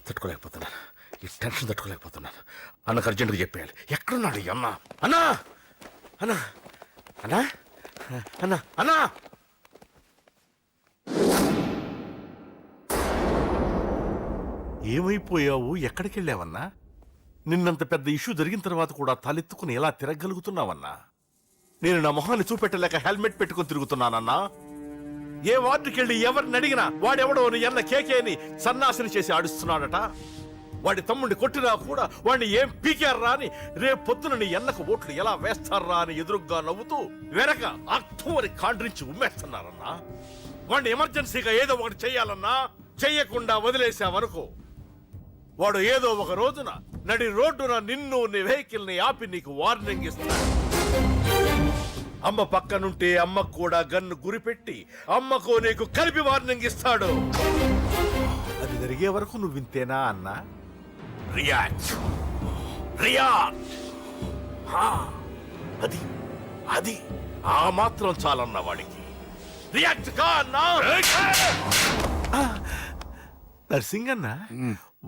తట్టుకోలేకపోతున్నాను, ఈ టెన్షన్ తట్టుకోలేకపోతున్నాను. అన్నకు అర్జెంటుగా చెప్పేయాలి. ఎక్కడున్నాడు ఈ అన్న? అన్నా అన్నా అన్నా అన్నా అన్నా ఏమైపోయావు? ఎక్కడికి వెళ్ళావన్నా? నిన్నంత పెద్ద ఇష్యూ జరిగిన తర్వాత కూడా తలెత్తుకుని ఎలా తిరగలుగుతున్నావన్నా? నేను నా మొహాన్ని చూపెట్టలేక హెల్మెట్ పెట్టుకుని తిరుగుతున్నానన్నా. ఏ వార్డుకి వెళ్ళి ఎవరిని అడిగినా వాడెవడో నీ అన్న కేకేని సన్నాసిని చేసి ఆడిస్తున్నాడట. వాడి తమ్ముడిని కొట్టినా కూడా వాడిని ఏం పీకారా అని రేపు పొద్దున నీ అన్నకు ఓట్లు ఎలా వేస్తారా అని ఎదురుగ్గా నవ్వుతూ వెనక అర్థం అని కాండ్రించి ఉమ్మేస్తున్నారన్నా. వాడిని ఎమర్జెన్సీగా ఏదో ఒకటి చెయ్యాలన్నా. చెయ్యకుండా వదిలేసావనుకో, వాడు ఏదో ఒక రోజున నడి రోడ్డున నిన్ను నీ వెహికల్ ని ఆపి నీకు వార్నింగ్ ఇస్తాడు. అమ్మ పక్కనుంటే అమ్మకు కూడా గన్ను గురిపెట్టి అమ్మకు నీకు కలిపి వార్నింగ్ ఇస్తాడు. అది జరిగే వరకు నువ్వు వింతేనా అన్నా? React react. అది అది ఆ మాత్రం చాలన్న వాడికి. రియాక్ట్ కా అన్నా. నర్సింగ్ అన్న,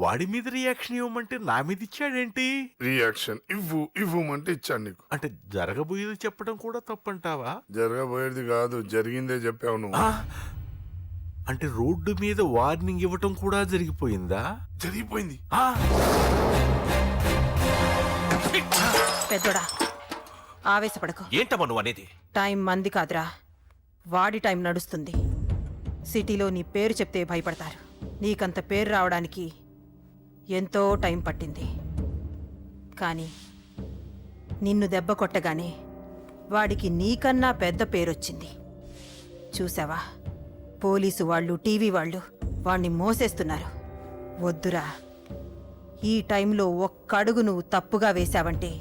వాడి మీద రియాక్షన్ ఇవ్వమంటే నా మీద ఇచ్చాడేంటి? రియాక్షన్ ఇవ్వమంటే ఇచ్చాను నీకు. అంటే జరగబోయేది చెప్పడం కూడా తప్పంటావా? జరగబోయేది కాదు, జరిగిందే చెప్పావు నువ్వు. అంటే రోడ్డు మీద వార్నింగ్ ఇవ్వటం కూడా జరిగిపోయిందా? జరిగిపోయింది. పెద్దోడా, ఆవేశపడకు. ఏంటమ్మా నువ్వు అనేది? టైం మంది కాదురా, వాడి టైం నడుస్తుంది. సిటీలో నీ పేరు చెప్తే భయపడతారు. నీకంత పేరు రావడానికి ఎంతో టైం పట్టింది. కానీ నిన్ను దెబ్బ కొట్టగానే వాడికి నీకన్నా పెద్ద పేరొచ్చింది. చూసావా, పోలీసు వాళ్ళు, టీవీ వాళ్ళు వాణ్ణి మోసేస్తున్నారు. వద్దురా, ఈ టైంలో ఒక్క అడుగు నువ్వు తప్పుగా వేశావంటే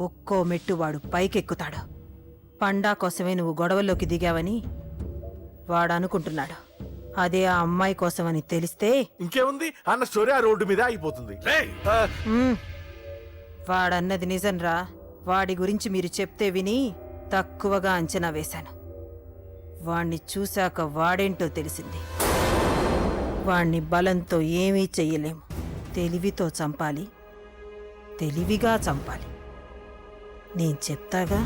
ఒక్కో మెట్టు వాడు పైకెక్కుతాడు. పండా కోసమే నువ్వు గొడవల్లోకి దిగావని వాడు అనుకుంటున్నాడు. అదే ఆ అమ్మాయి కోసమని తెలిస్తే ఇంకేముంది అన్న స్టోరీ ఆ రోడ్డు మీద ఆగిపోతుంది. వాడన్నది నిజంరా. వాడి గురించి మీరు చెప్తే విని తక్కువగా అంచనా వేశాను. వాణ్ణి చూశాక వాడేంటో తెలిసింది. వాణ్ణి బలంతో ఏమీ చెయ్యలేము. తెలివితో చంపాలి, తెలివిగా చంపాలి. నేను చెప్తాగా.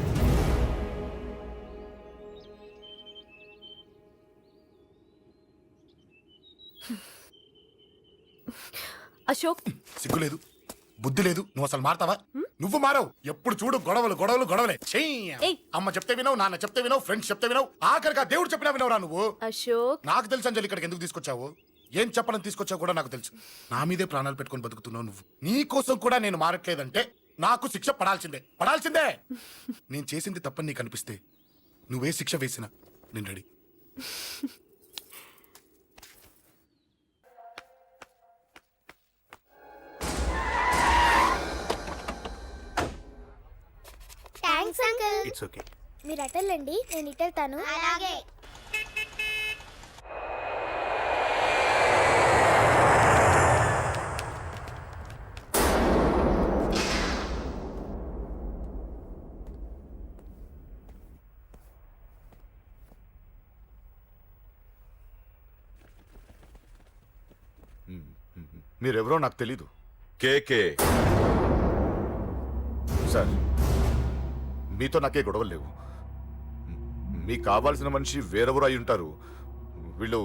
అశోక్, సిగ్గులేదు, బుద్ధి లేదు. నువ్వు అసలు మారతావా? నువ్వు మారవు. ఎప్పుడు చూడు గొడవలు గొడవలు గొడవలే. ఏయ్. అమ్మ చెప్తే వినవు, నాన్న చెప్తే వినవు, ఫ్రెండ్స్ చెప్తే వినవు, ఆఖరిగా దేవుడు చెప్పినా వినవురా నువ్వు. అశోక్, నాకు తెలుసు అంజలి ఇక్కడికి ఎందుకు తీసుకొచ్చావు, ఏం చెప్పాలని తీసుకొచ్చావు కూడా నాకు తెలుసు. నా మీదే ప్రాణాలు పెట్టుకొని బతుకుతున్నావు నువ్వు. నీ కోసం కూడా నేను మారట్లేదంటే నాకు శిక్ష పడాల్సిందే, పడాల్సిందే. నేను చేసింది తప్పని నీకు అనిపిస్తే నువ్వే శిక్ష వేసినా నేను ready. Thanks uncle. It's okay. మీరు అటెళ్ళండి, నేను ఇటెళ్తాను. అలాగే. మీరెవరో నాకు తెలీదు. కేకే సార్, మీతో నాకే గొడవలు లేవు. మీకు కావాల్సిన మనిషి వేరెవరో అయి ఉంటారు. వీళ్ళు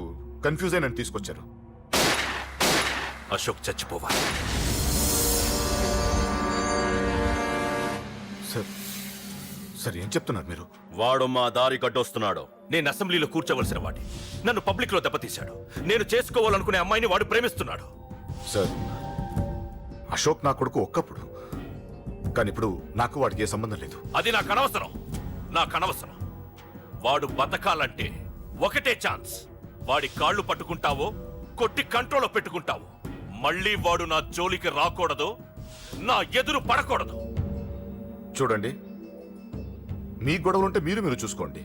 కన్ఫ్యూజ్ అయి నన్ను తీసుకొచ్చారు. అశోక్ చచ్చిపోవాలి. సార్ సార్ ఏం చెప్తున్నారు మీరు? వాడు మా దారి గడ్డొస్తున్నాడు. నేను అసెంబ్లీలో కూర్చోవలసిన వాడి నన్ను పబ్లిక్ లో దెబ్బతీశాడు. నేను చేసుకోవాలనుకునే అమ్మాయిని వాడు ప్రేమిస్తున్నాడు. సార్, అశోక్ నా కొడుకు ఒక్కప్పుడు, కానీ ఇప్పుడు నాకు వాడికి ఏ సంబంధం లేదు. అది నాకు అనవసరం, నాకు అనవసరం. వాడు బతకాలంటే ఒకటే ఛాన్స్. వాడి కాళ్ళు పట్టుకుంటావో కొట్టి కంట్రోల్లో పెట్టుకుంటావు. మళ్ళీ వాడు నా జోలికి రాకూడదు, నా ఎదురు పడకూడదు. చూడండి, మీ గొడవలుంటే మీరు చూసుకోండి.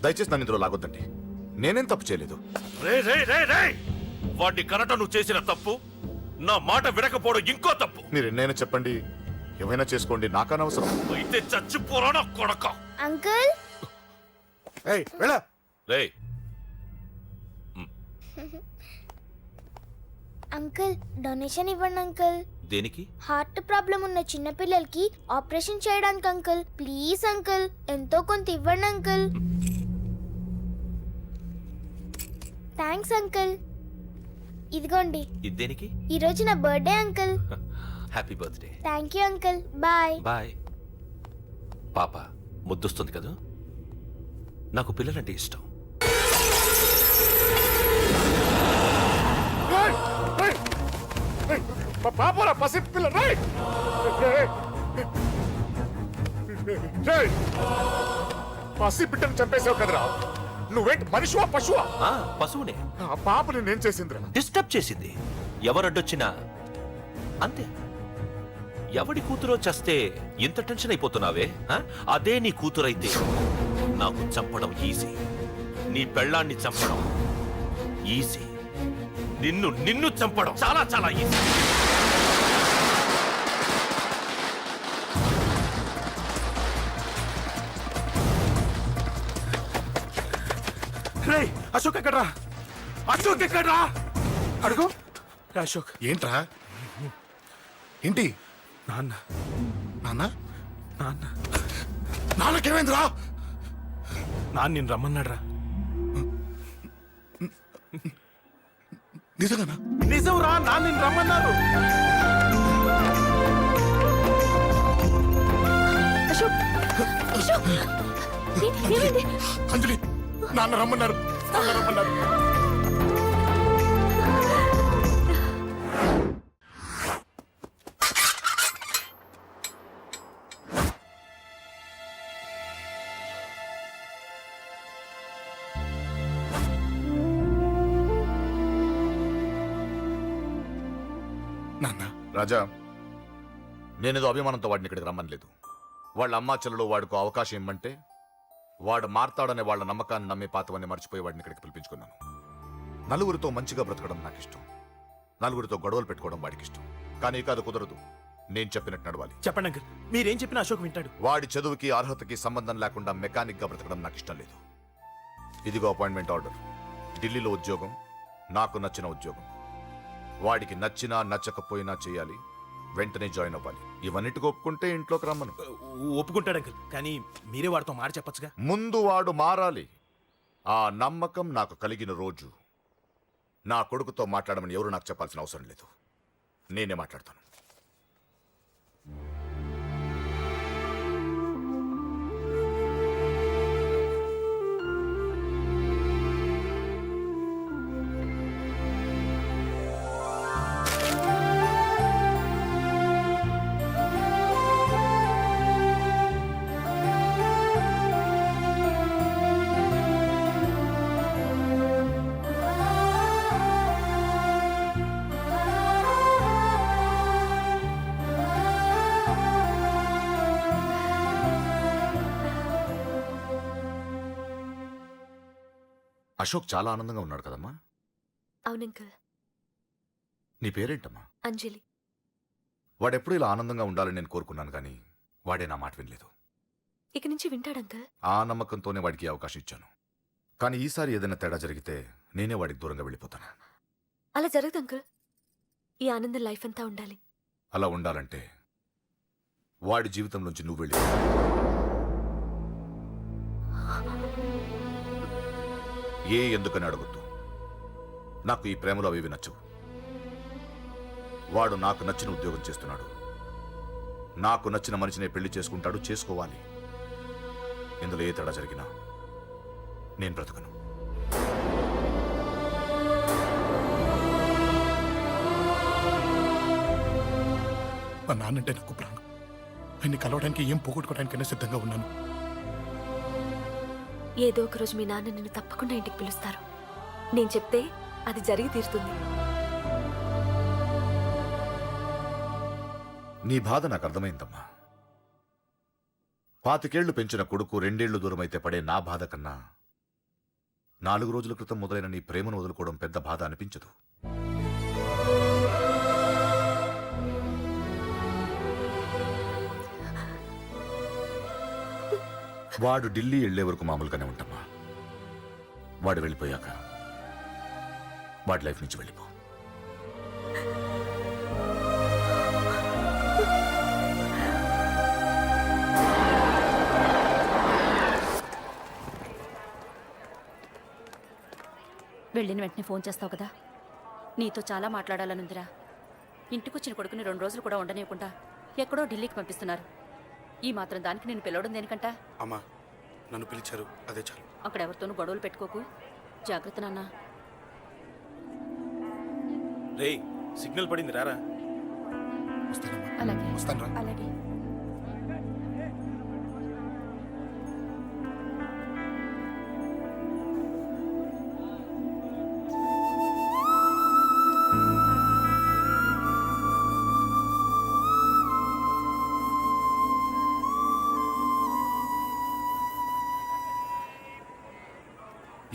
దయచేసి నన్ను ఇందులో లాగొద్దండి. నేనేం తప్పు చేయలేదు. రే రే రే రే, వాడిని కనట నువ్వు చేసిన తప్పు, నా మాట వినకపోవడం ఇంకో తప్పు. మీరు ఎన్నైనా చెప్పండి, ఏమైనా చేసుకోండి, నాకనవసరం. అయితే చచ్చిపోరా నా కొడక. అంకుల్, వెళ్ళ. రే అంకుల్ డొనేషన్ ఇవ్వండి అంకుల్. దేనికి? హార్ట్ ప్రాబ్లం ఉన్న చిన్న పిల్లలకి ఆపరేషన్ చేయడానికి అంకుల్. ప్లీజ్ అంకుల్, ఎంతో కొంత ఇవ్వండి అంకుల్. Thanks uncle. ఇదిగోండి, ఇది దేనికి? ఈ రోజు నా birthday uncle. Happy birthday. Thank you uncle. Bye. Bye. పాప ముద్దొస్తుంది కదా, నాకు పిల్లలంటే ఇష్టం. పాపరా పసి పిల్ల పసి బిడ్డను చంపేసావు కదరా, నువ్వేంటి మనిషివా పశువా? ఆ, పశువునే. ఆ పాపని నేను చేసిందిరా. డిస్టర్బ్ చేసింది. ఎవరడ్డొచ్చినా అంతే. ఎవడి కూతురో చస్తే ఇంత టెన్షన్ అయిపోతున్నావే? ఆ? అదే నీ కూతురైతే నాకు చంపడం ఈజీ, నీ పెళ్ళాన్ని చంపడం ఈజీ, నిన్ను చంపడం చాలా చాలా ఈజీ. రేయ్, అశోక్ ఎక్కడ్రా? అశోక్ ఎక్కడ్రా? అడుగు. రే అశోక్. ఏంట్రా? ఏంటి నాన్న నాన్న? నాన్న నాన్నకేమైందిరా? నాన్న నిన్ను రమ్మన్నాడ్రా. నిజంగానా? నిజం రా, నాన్న నిన్ను రమ్మన్నారు. అశోక్, అశోక్, ఏమైంది? అంజలి, నాన్న రమ్మన్నారు. నాన్న రమ్మన్నారు. నాన్న, రాజా, నేనేదో అభిమానంతో వాడిని ఇక్కడికి రమ్మనలేదు. వాళ్ళ అమ్మా చెల్లెలు వాడికి అవకాశం ఇమ్మంటే వాడు మారతాడనే వాళ్ళ నమ్మకాన్ని నమ్మి పాతవన్నీ మర్చిపోయి వాడిని ఇక్కడికి పిలిపించుకున్నాను. నలుగురితో మంచిగా బ్రతకడం నాకు ఇష్టం, నలుగురితో గొడవలు పెట్టుకోవడం వాడికి ఇష్టం. కానీ ఇక అది కుదరదు. నేను చెప్పినట్టు నడవాలి. చెప్పండి అంకుల్, మీరేం చెప్పినా అశోక్ వింటాడు. వాడి చదువుకి అర్హతకి సంబంధం లేకుండా మెకానిక్ గా బ్రతకడం నాకు ఇష్టం లేదు. ఇదిగో అపాయింట్మెంట్ ఆర్డర్. ఢిల్లీలో ఉద్యోగం, నాకు నచ్చిన ఉద్యోగం. వాడికి నచ్చినా నచ్చకపోయినా చేయాలి, వెంటనే జాయిన్ అవ్వాలి. ఇవన్నిటికి ఒప్పుకుంటే ఇంట్లోకి రమ్మను. ఒప్పుకుంటాడు అంకుల్, కానీ మీరే వాడితో మాట చెప్పొచ్చుగా. ముందు వాడు మారాలి. ఆ నమ్మకం నాకు కలిగిన రోజు నా కొడుకుతో మాట్లాడమని ఎవరు నాకు చెప్పాల్సిన అవసరం లేదు, నేనే మాట్లాడతాను. అశోక్ చాలా ఆనందంగా ఉన్నాడు కదమ్మా. అవును అంకుల్. నీ పేరేంటమ్మా? అంజలి. వాడెప్పుడు ఇలా ఆనందంగా ఉండాలని నేను కోరుకున్నాను, కానీ వాడే నా మాట వినలేదు. ఇక నుంచి వింటాడు అంకుల్. ఆ నమ్మకంతోనే వాడికి అవకాశం ఇచ్చాను. కానీ ఈసారి ఏదైనా తేడా జరిగితే నేనే వాడికి దూరంగా వెళ్ళిపోతాను. అలా జరగదు అంకుల్. ఈ ఆనందం లైఫ్ అంతా ఉండాలి. అలా ఉండాలంటే వాడి జీవితంలోంచి నువ్వు వెళ్ళి. ఎందుకని అడగొద్దు. నాకు ఈ ప్రేమలో అవి నచ్చవు. వాడు నాకు నచ్చిన ఉద్యోగం చేస్తున్నాడు, నాకు నచ్చిన మనిషినే పెళ్లి చేసుకుంటాడు, చేసుకోవాలి. ఇందులో ఏ తేడా జరిగినా నేను బ్రతకను. మా నాన్నంటే నాకు ప్రాణం. ఆయన్ని కలవడానికి ఏం పోగొట్టుకోవడానికైనా సిద్ధంగా ఉన్నాను. ఏదో ఒక రోజు మీ నాన్న నిన్ను తప్పకుండా ఇంటికి పిలుస్తారు. నేను చెప్తే అది జరిగి తీరుతుంది. నీ బాధ నాకు అర్థమైందమ్మా. 25 ఏళ్లు పెంచిన కొడుకు 2 ఏళ్లు దూరమైతే పడే నా బాధ కన్నా 4 రోజుల క్రితం మొదలైన నీ ప్రేమను వదులుకోవడం పెద్ద బాధ అనిపించదు. వాడు ఢిల్లీ వెళ్లే వరకు మామూలుగానే ఉంటామా. వాడు వెళ్ళిపోయాక వాడి లైఫ్ నుంచి వెళ్ళిపో. వెళ్ళిన వెంటనే ఫోన్ చేస్తావు కదా. నీతో చాలా మాట్లాడాలనుందిరా. ఇంటికొచ్చిన కొడుకుని 2 రోజులు కూడా ఉండనివ్వకుండా ఎక్కడో ఢిల్లీకి పంపిస్తున్నారు. ఈ మాత్రం దానికి నేను పిలవడం దేనికంట? అమ్మా నన్ను పిలిచారు అదే చాలు. అక్కడ ఎవరితోనూ గొడవలు పెట్టుకోకు. జాగ్రత్త నాన్న. రేయ్ సిగ్నల్ పడింది రారా. వస్తానమ్మా. అలాగే వస్తాను రా. అలాగే.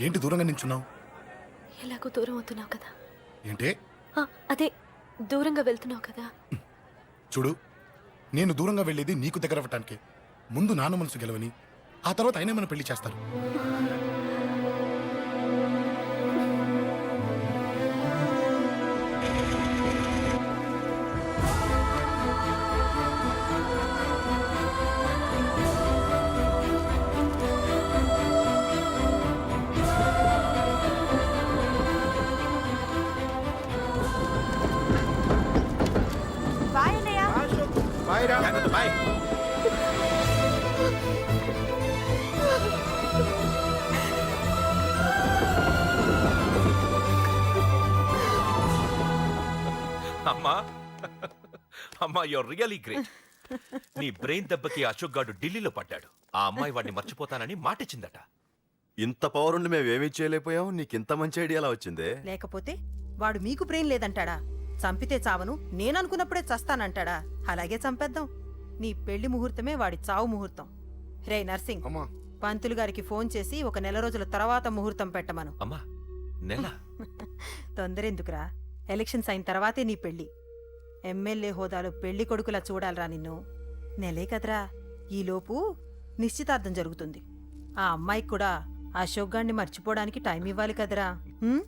ఏంటి దూరంగా నించున్నావు? ఎలాగో దూరం అవుతున్నావు కదా. ఏంటి? అదే దూరంగా వెళ్తున్నావు కదా. చూడు, నేను దూరంగా వెళ్ళేది నీకు దగ్గర అవ్వటానికి. ముందు నాన్న మనసు గెలవని, ఆ తర్వాత ఆయనే మన పెళ్లి చేస్తారు. బాయ్. అమ్మా అమ్మా యువర్ రియలీ గ్రేట్. నీ బ్రెయిన్ దెబ్బకి అశోక్ గాడు ఢిల్లీలో పడ్డాడు. ఆ అమ్మాయి వాడిని మర్చిపోతానని మాటిచ్చిందట. ఇంత పవర్ మేమేమీ చేయలేకపోయాం, నీకింత మంచి ఐడియా ఎలా వచ్చిందే? లేకపోతే వాడు మీకు బ్రెయిన్ లేదంటాడా? చంపితే చావను, నేననుకున్నప్పుడే చస్తానంటాడా? అలాగే చంపేద్దాం. నీ పెళ్లి ముహూర్తమే వాడి చావు ముహూర్తం. రే నర్సింగ్, అమ్మా పంతులు గారికి ఫోన్ చేసి 1 నెల రోజుల తర్వాత ముహూర్తం పెట్టమను. అమ్మా నెల తొందరెందుకురా? ఎలక్షన్స్ అయిన తర్వాతే నీ పెళ్లి. ఎమ్మెల్యే హోదాలో పెళ్లి కొడుకులా చూడాలరా నిన్ను. నెలే కదరా, ఈలోపు నిశ్చితార్థం జరుగుతుంది. ఆ అమ్మాయికి కూడా అశోక్ గాన్ని మర్చిపోవడానికి టైం ఇవ్వాలి కదరా. హ్మ్?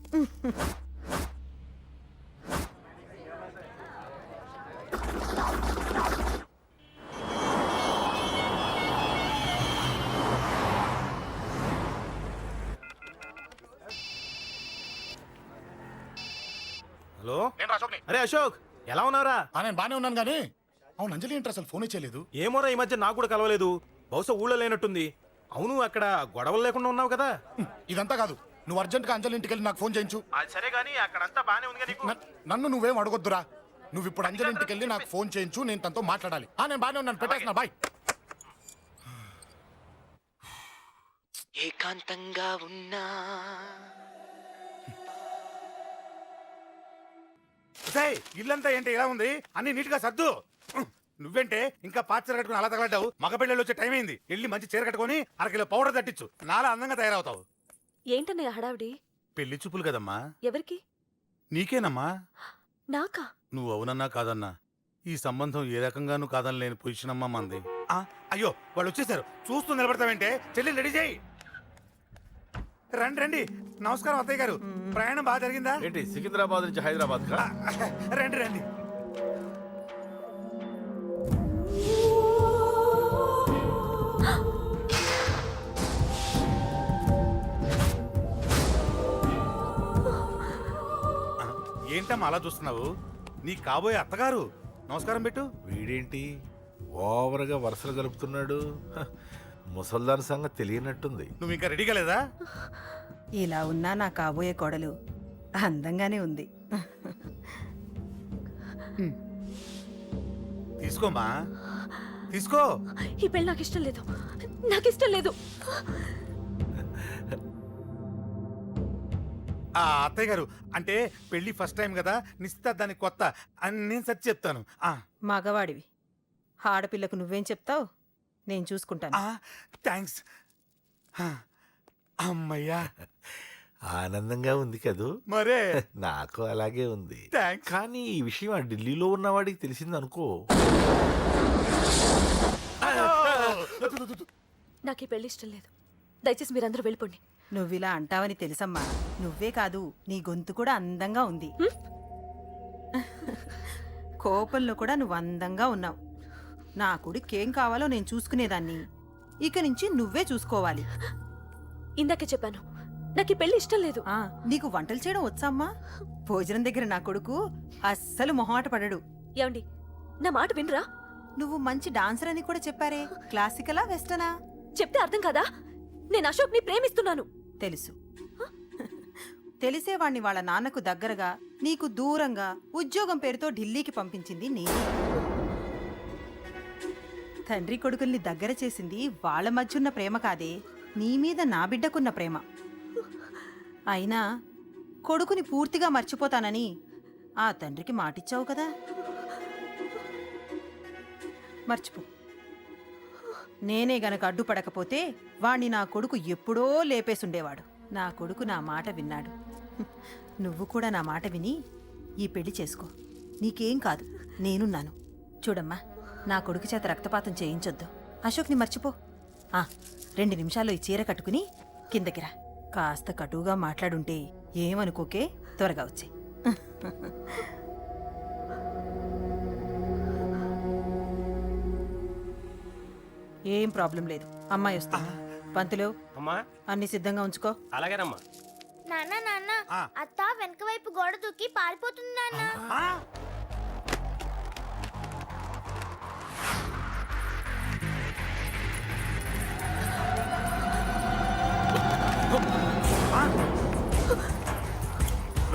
హలో ఏంట్రా అశోక్ని? అరే అశోక్ ఎలా ఉన్నారా? నేను బానే ఉన్నాను కానీ అవును అంజలి ఏంటి అసలు ఫోన్ చేయలేదు? ఏమోరా ఈ మధ్య నాకు కూడా కలవలేదు. బహుశా ఊళ్ళో లేనట్టుంది. అవును అక్కడ గొడవలు లేకుండా ఉన్నావు కదా. ఇదంతా కాదు, నువ్వు అర్జెంట్గా అంజలి ఇంటికి వెళ్ళి నాకు ఫోన్ చేయించు. అది సరే గానీ అక్కడంతా బానే ఉంది నీకు. నన్ను నువ్వేం అడగొద్దురా. నువ్వు ఇప్పుడు అంజలి ఇంటికి వెళ్ళి నాకు ఫోన్ చేయించు, నేను తనతో మాట్లాడాలి. నేను బానే ఉన్నాను, పెట్టేస్తున్నా, బాయ్. ఏకాంతంగా ఉన్నా ఇల్లంతా ఏంటి ఇలా ఉంది? అన్ని నీట్ గా సర్దు. నువ్వేంటే ఇంకా పాత చీర కట్టుకుని అలా తగలడ్డావు? మగ పెళ్ళి వచ్చే టైం అయింది. వెళ్ళి మంచి చీర కట్టుకుని 1 కిలో పౌడర్ తట్టించు. నాలా అందంగా తయారవుతావు. ఏంటన్నయ్య హడావిడి? పెళ్లి చూపులు కదమ్మా. ఎవరికి? నీకేనమ్మా. నాకా? నువ్వు అవునన్నా కాదన్నా ఈ సంబంధం ఏ రకంగానూ కాదని లేని పొజిషన్ అమ్మా మంది. అయ్యో వాళ్ళు వచ్చేసారు, చూస్తూ నిలబడతావేంటే? చెల్లి రెడీ చేయి. రండి రండి. నమస్కారం అత్తయ్య గారు, ప్రయాణం బాగా జరిగిందా? ఏంటి సికింద్రాబాద్ నుంచి హైదరాబాద్ కా? రండి రండి. ఏంటమ్మా అలా చూస్తున్నావు? నీ కాబోయే అత్తగారు. నమస్కారం పెట్టు. వీడేంటి ఓవర్గా వరుసలు కలుపుతున్నాడు? ముసల్దాన్ సంగతి తెలియనట్టుంది. నువ్వు ఇంకా రెడీగా లేదా? ఇలా ఉన్నా నా కాబోయే కోడలు అందంగానే ఉంది. తీసుకోమ్మా, తీసుకో. ఈ పెళ్ళి నాకు ఇష్టం లేదు, నాకు ఇష్టం లేదు. అత్తయ్య గారు, అంటే పెళ్లి ఫస్ట్ టైం కదా, నిశ్చితార్థానికి కొత్త అని నేను సరి చెప్తాను. మగవాడివి, ఆడపిల్లకు నువ్వేం చెప్తావు? నేను చూసుకుంటాను. థ్యాంక్స్. అమ్మయ్యా, ఆనందంగా ఉంది కదూ? మరే నాకు అలాగే ఉంది. థ్యాంక్స్. కానీ ఈ విషయం ఆ ఢిల్లీలో ఉన్నవాడికి తెలిసింది అనుకో. నాకు ఈ పెళ్లి ఇష్టం లేదు. దయచేసి మీరందరూ వెళ్ళిపోండి. నువ్విలా అంటావని తెలుసమ్మా. నువ్వే కాదు, నీ గొంతు కూడా అందంగా ఉంది. కోపంలో కూడా నువ్వు అందంగా ఉన్నావు. నా కొడుకేం కావాలో నేను చూసుకునేదాన్ని. ఇక నుంచి నువ్వే చూసుకోవాలి. ఇందాకే చెప్పాను, నాకు ఈ పెళ్లి ఇష్టం లేదు. నీకు వంటలు చేయడం వచ్చామ్మా? భోజనం దగ్గర నా కొడుకు అస్సలు మొహమాట పడడు. ఏమండి, నా మాట వినరా? నువ్వు మంచి డాన్సర్ అని కూడా చెప్పారే. క్లాసికలా వెస్టర్నా? చెప్తే అర్థం కాదా? నేను అశోక్ ని ప్రేమిస్తున్నాను. తెలుసు. తెలిసేవాణ్ణి వాళ్ళ నాన్నకు దగ్గరగా, నీకు దూరంగా ఉద్యోగం పేరుతో ఢిల్లీకి పంపించింది నేను. తండ్రి కొడుకుల్ని దగ్గర చేసింది వాళ్ళ మధ్యున్న ప్రేమ కాదే, నీ మీద నా బిడ్డకున్న ప్రేమ. అయినా కొడుకుని పూర్తిగా మర్చిపోతానని ఆ తండ్రికి మాటిచ్చావు కదా, మర్చిపో. నేనే గనక అడ్డుపడకపోతే వాణ్ణి నా కొడుకు ఎప్పుడో లేపేసుండేవాడు. నా కొడుకు నా మాట విన్నాడు. నువ్వు కూడా నా మాట విని ఈ పెళ్లి చేసుకో. నీకేం కాదు, నేనున్నాను. చూడమ్మా, నా కొడుకు చేత రక్తపాతం చేయించొద్దు. అశోక్ని మర్చిపో. 2 నిమిషాల్లో ఈ చీర కట్టుకుని కిందకిరా. కాస్త కటువుగా మాట్లాడుంటే ఏమనుకోకే, త్వరగా వచ్చే. ఏం ప్రాబ్లం లేదు, అమ్మాయి వస్తుంది. పంతులు, అమ్మా అన్ని సిద్ధంగా ఉంచుకో. అలాగేనమ్మా. నాన్న నాన్న అత్త వెనక వైపు గోడ దూకి పారిపోతుంది నాన్న.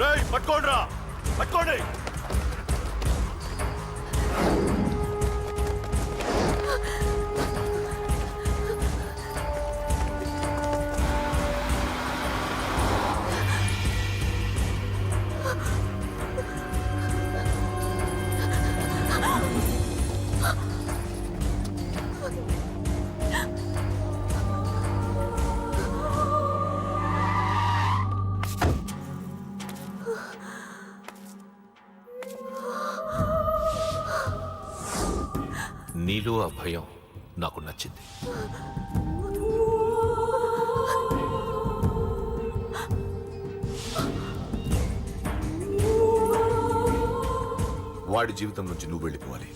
రేయ్, పట్టుకోండిరా, పట్టుకోండి. నీలో ఆ భయం నాకు నచ్చింది. వాడి జీవితం నుంచి నువ్వు వెళ్ళిపోవాలి.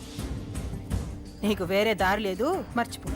నీకు వేరే దారి లేదు, మర్చిపో.